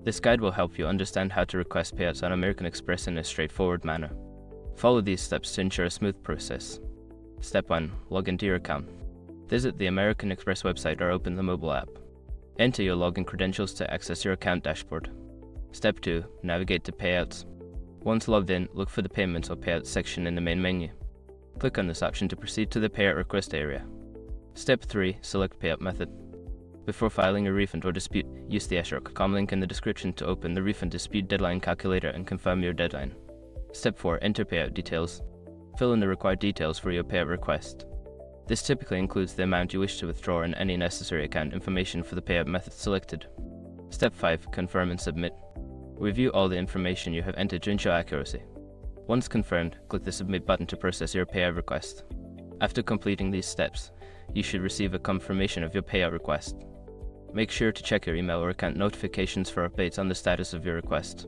This guide will help you understand how to request payouts on American Express in a straightforward manner. Follow these steps to ensure a smooth process. Step 1. Log into your account. Visit the American Express website or open the mobile app. Enter your login credentials to access your account dashboard. Step 2. Navigate to Payouts. Once logged in, look for the Payments or Payouts section in the main menu. Click on this option to proceed to the payout request area. Step 3. Select Payout Method. Before filing a refund or dispute, use the *com link in the description to open the refund dispute deadline calculator and confirm your deadline. Step 4. Enter payout details. Fill in the required details for your payout request. This typically includes the amount you wish to withdraw and any necessary account information for the payout method selected. Step 5. Confirm and submit. Review all the information you have entered to ensure accuracy. Once confirmed, click the Submit button to process your payout request. After completing these steps, you should receive a confirmation of your payout request. Make sure to check your email or account notifications for updates on the status of your request.